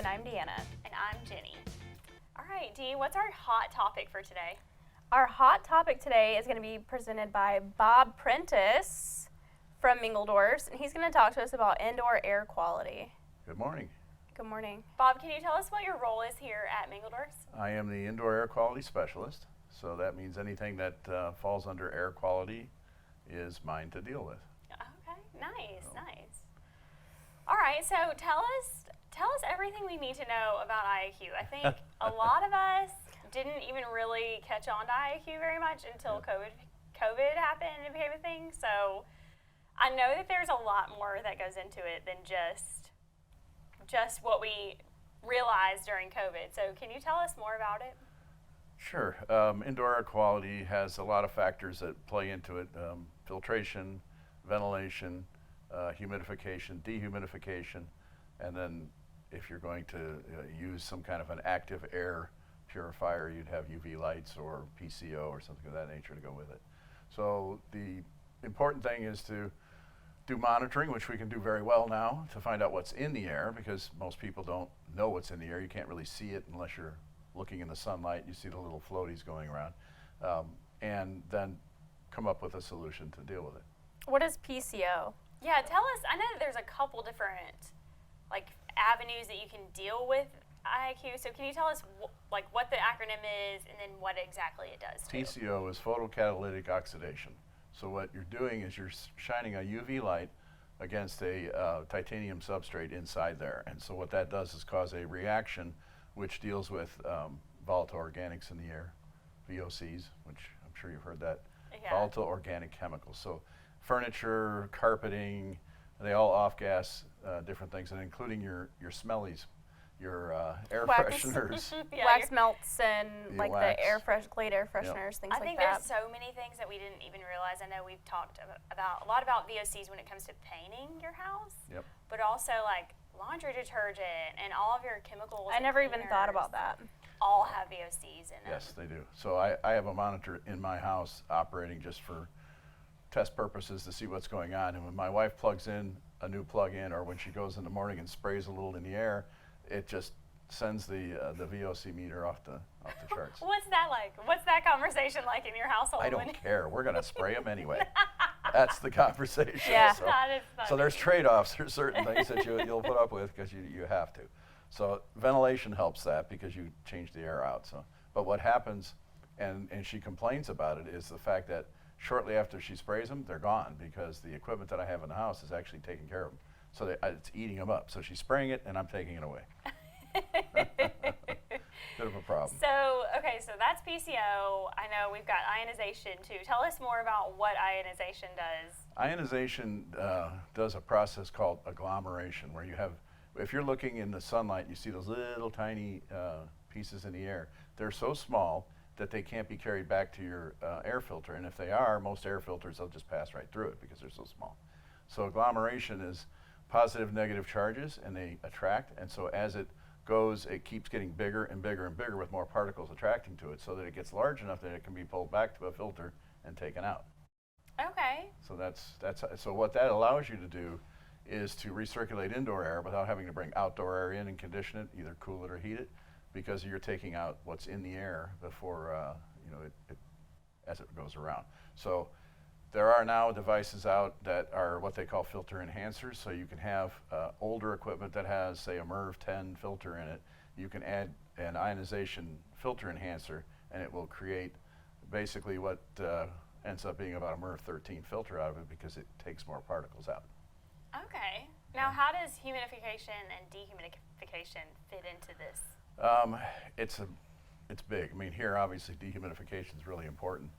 I'm Deanna. And I'm Jenny. All right, Dee, what's our hot topic for today? Our hot topic today is going to be presented by Bob Prentice from Mingledorff's, and he's going to talk to us about indoor air quality. Good morning. Good morning. Bob, can you tell us what your role is here at Mingledorff's? I am the indoor air quality specialist, so that means anything that falls under air quality is mine to deal with. Okay, nice. All right, so tell us everything we need to know about IAQ. I think a lot of us didn't even really catch on to IAQ very much until COVID happened and became a thing. So I know that there's a lot more that goes into it than just what we realized during COVID. So can you tell us more about it? Sure. Indoor air quality has a lot of factors that play into it. Filtration, ventilation, humidification, dehumidification, and then if you're going to use some kind of an active air purifier, you'd have UV lights or PCO or something of that nature to go with it. So the important thing is to do monitoring, which we can do very well now, to find out what's in the air, because most people don't know what's in the air. You can't really see it unless you're looking in the sunlight. You see the little floaties going around, and then come up with a solution to deal with it. What is PCO? Yeah, tell us. I know that there's a couple different avenues that you can deal with IAQ. So can you tell us what the acronym is and then what exactly it does too? PCO is photocatalytic oxidation. So what you're doing is you're shining a UV light against a titanium substrate inside there. And so what that does is cause a reaction which deals with volatile organics in the air, VOCs, which I'm sure you've heard that. Yeah. Volatile organic chemicals. So furniture, carpeting, they all off-gas different things, and including your smellies, your air fresheners. Yeah, wax melts and wax. the glade air fresheners, things I like think that. there's so many things that we didn't even realize. I know we've talked about a lot about VOCs when it comes to painting your house. Yep. But also laundry detergent and all of your chemicals. I never even thought about that. All have VOCs in them. Yes, they do. So I have a monitor in my house operating just for test purposes to see what's going on. And when my wife plugs in a new plug-in, or when she goes in the morning and sprays a little in the air, it just sends the VOC meter off the charts. What's that like? What's that conversation like in your household? I don't care. We're going to spray them anyway. That's the conversation. Yeah. So, That is funny. so there's trade-offs. There's certain things that you'll put up with because you have to. So ventilation helps that because you change the air out. So, but what happens, and she complains about it, is the fact that shortly after she sprays them, they're gone because the equipment that I have in the house is actually taking care of them. So it's eating them up. So she's spraying it, and I'm taking it away. Bit of a problem. So that's PCO. I know we've got ionization too. Tell us more about what ionization does. Ionization does a process called agglomeration, where you have, if you're looking in the sunlight, you see those little tiny pieces in the air. They're so small that they can't be carried back to your air filter. And if they are, most air filters, they'll just pass right through it because they're so small. So agglomeration is positive, negative charges, and they attract. And so as it goes, it keeps getting bigger and bigger and bigger with more particles attracting to it, so that it gets large enough that it can be pulled back to a filter and taken out. Okay. So so what that allows you to do is to recirculate indoor air without having to bring outdoor air in and condition it, either cool it or heat it, because you're taking out what's in the air before as it goes around. So there are now devices out that are what they call filter enhancers. So you can have older equipment that has, say, a MERV 10 filter in it. You can add an ionization filter enhancer, and it will create basically what ends up being about a MERV 13 filter out of it, because it takes more particles out. Okay. Now, how does humidification and dehumidification fit into this? It's big. I mean, here obviously dehumidification is really important.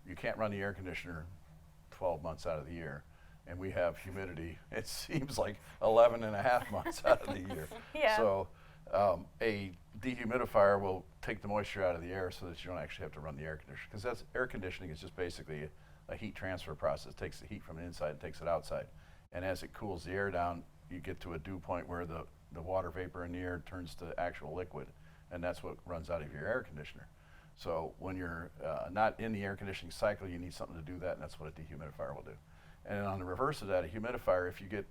You can't run the air conditioner 12 months out of the year, and we have humidity, it seems like 11 and a half months out of the year. Yeah. So a dehumidifier will take the moisture out of the air so that you don't actually have to run the air conditioner, because air conditioning is just basically a heat transfer process. It takes the heat from the inside and takes it outside. And as it cools the air down, you get to a dew point where the water vapor in the air turns to actual liquid, and that's what runs out of your air conditioner. So when you're not in the air conditioning cycle, you need something to do that, and that's what a dehumidifier will do. And on the reverse of that, a humidifier, if you get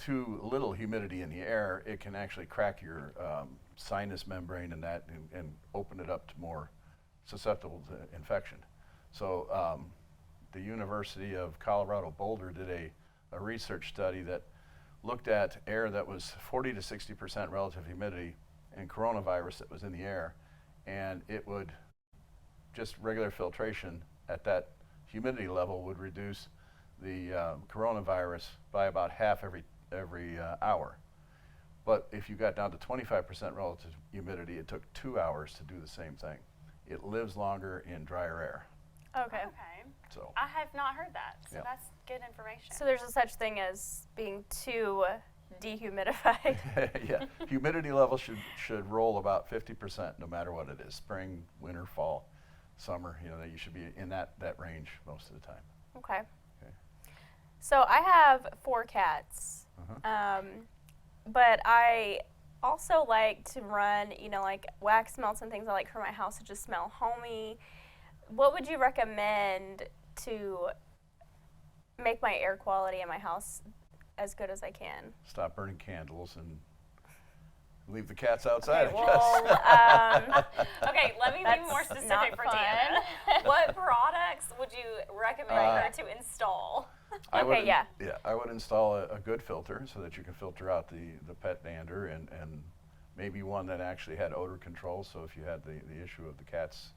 too little humidity in the air, it can actually crack your sinus membrane and that and open it up to more susceptible to infection. So the University of Colorado Boulder did a research study that looked at air that was 40 to 60% relative humidity and coronavirus that was in the air, and it would just regular filtration at that humidity level would reduce the coronavirus by about half every hour. But if you got down to 25% relative humidity, it took 2 hours to do the same thing. It lives longer in drier air. Okay. Okay. So I have not heard that, so Yep. that's good information. So there's a such thing as being too dehumidified. yeah, humidity level should roll about 50% no matter what it is, spring, winter, fall, summer. You know, you should be in that range most of the time. Okay. Okay. So I have 4 cats, but I also like to run, you know, like wax melts and things I like for my house to just smell homey. What would you recommend to make my air quality in my house as good as I can? Stop burning candles and leave the cats outside, Okay, I guess. well, Okay, let me be That's more specific not for fun. Deanna. What products would you recommend her to install? I would Okay, yeah. I would install a good filter so that you can filter out the pet dander and maybe one that actually had odor control. So if you had the issue of the cat's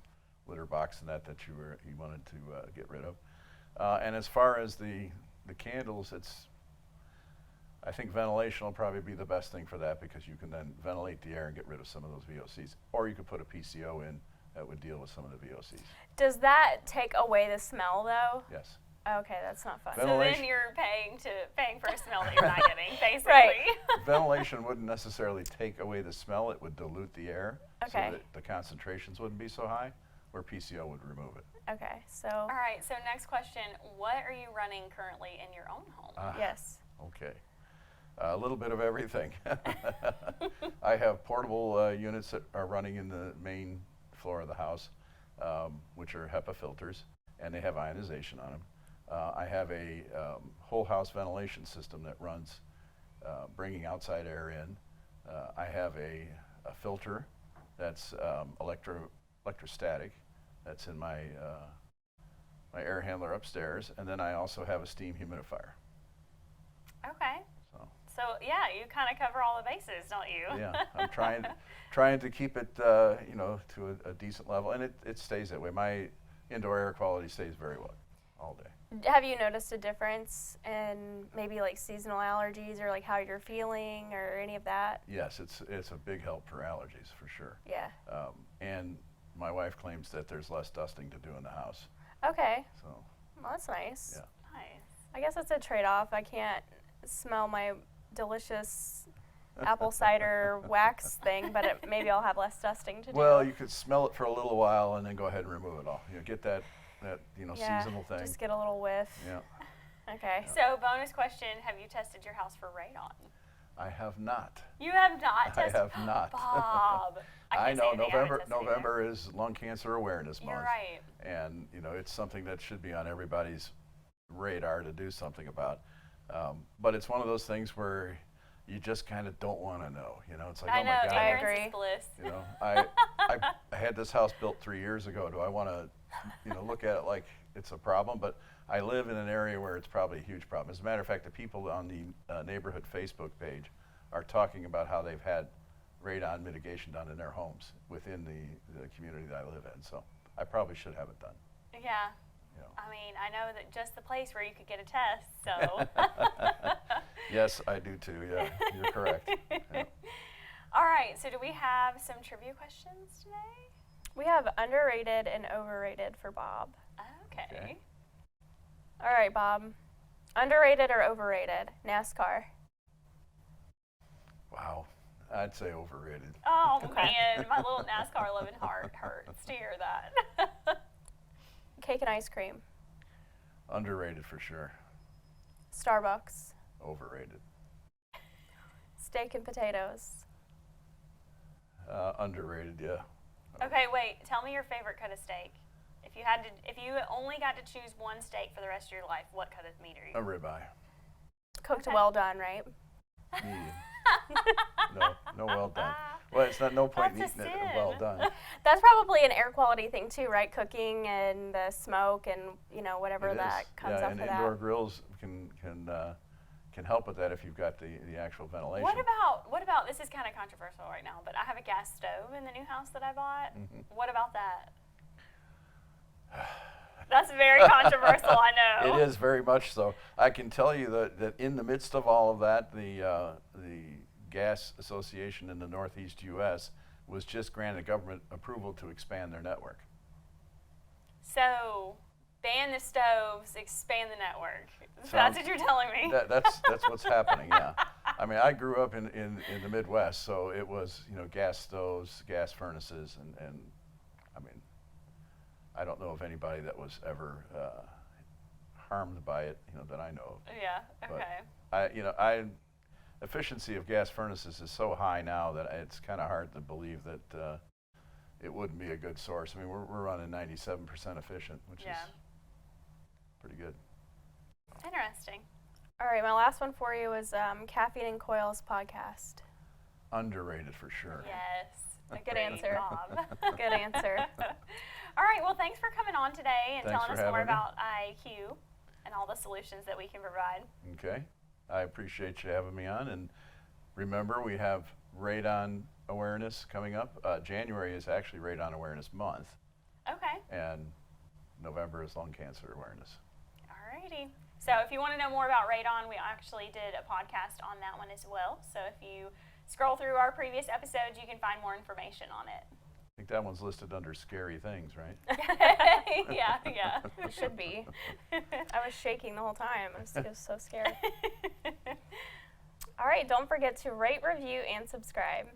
litter box and that you wanted to get rid of. And as far as the candles, I think ventilation will probably be the best thing for that because you can then ventilate the air and get rid of some of those VOCs. Or you could put a PCO in that would deal with some of the VOCs. Does that take away the smell though? Yes. Okay, that's not fun. So Ventilation- then you're paying for a smell that you're not getting, basically. Right. Ventilation wouldn't necessarily take away the smell. It would dilute the air Okay. so that the concentrations wouldn't be so high, where PCO would remove it. Okay, so All right, so next question. What are you running currently in your own home? yes. Okay. A little bit of everything. I have portable units that are running in the main floor of the house, which are HEPA filters, and they have ionization on them. I have a whole house ventilation system that runs bringing outside air in. I have a filter that's electrostatic that's in my my air handler upstairs, and then I also have a steam humidifier. Okay. So So yeah, you kind of cover all the bases, don't you? yeah, I'm trying to keep it you know, to a decent level, and it stays that way. My indoor air quality stays very well all day. Have you noticed a difference in maybe like seasonal allergies or like how you're feeling or any of that? Yes, it's a big help for allergies for sure. Yeah. And my wife claims that there's less dusting to do in the house. Okay. So Well, that's nice. yeah. Nice. I guess that's a trade-off. I can't smell my delicious apple cider wax thing, but maybe I'll have less dusting to do. Well, you could smell it for a little while and then go ahead and remove it all. You know, get that you know, yeah, seasonal thing. just get a little whiff. Yeah. Okay. So bonus question, have you tested your house for radon? I have not. You have not I tested? have not. Bob. I can't say know anything, I haven't tested either. November is Lung Cancer Awareness Month. You're right. And you know, it's something that should be on everybody's radar to do something about. But it's one of those things where you just kind of don't want to know. You know, it's like, I oh know, my God. I ignorance agree. is bliss. You know, I had this house built 3 years ago. Do I want to, you know, look at it like it's a problem? But I live in an area where it's probably a huge problem. As a matter of fact, the people on the neighborhood Facebook page are talking about how they've had radon mitigation done in their homes within the community that I live in. So I probably should have it done. Yeah. You know. I mean, I know that just the place where you could get a test, so. Yes, I do too. Yeah, you're correct. Yeah. All right, so do we have some trivia questions today? We have underrated and overrated for Bob. Okay. Okay. All right, Bob. Underrated or overrated? NASCAR. Wow, I'd say overrated. Oh man, my little NASCAR loving heart hurts to hear that. Cake and ice cream. Underrated for sure. Starbucks. Overrated. Steak and potatoes. Underrated, yeah. Okay, wait. Tell me your favorite cut of steak. If you only got to choose one steak for the rest of your life, what cut of meat are you? A ribeye. Cooked Okay. well done, right? No well done. Well, it's not no point in That's a eating it sin. well done. That's probably an air quality thing too, right? Cooking and the smoke and whatever It that is. comes yeah, off and of indoor that. grills can help with that if you've got the actual ventilation. What about this is kind of controversial right now, but I have a gas stove in the new house that I bought. What about that? That's very controversial, I know. It is very much so. I can tell you that in the midst of all of that, the Gas Association in the Northeast U.S. was just granted government approval to expand their network. So, ban the stoves, expand the network. That's what you're telling me. That's what's happening. Yeah. I mean, I grew up in the Midwest, so it was gas stoves, gas furnaces, and I mean, I don't know of anybody that was ever harmed by it, that I know of. Yeah. Okay. But efficiency of gas furnaces is so high now that it's kind of hard to believe that it wouldn't be a good source. I mean, we're running 97% efficient, which is pretty good. Interesting. All right, my last one for you is Caffeine and Coils podcast. Underrated for sure. Yes. A Good great answer. job. Good answer. All right. Well, thanks for coming on today and Thanks telling for us more having me. about IAQ and all the solutions that we can provide. Okay. I appreciate you having me on. And remember, we have radon awareness coming up. January is actually Radon Awareness Month, Okay. and November is Lung Cancer Awareness. Alrighty. So if you want to know more about radon, we actually did a podcast on that one as well. So if you scroll through our previous episodes, you can find more information on it. I think that one's listed under scary things, right? Yeah. It should be. I was shaking the whole time. I was so scared. All right, don't forget to rate, review, and subscribe.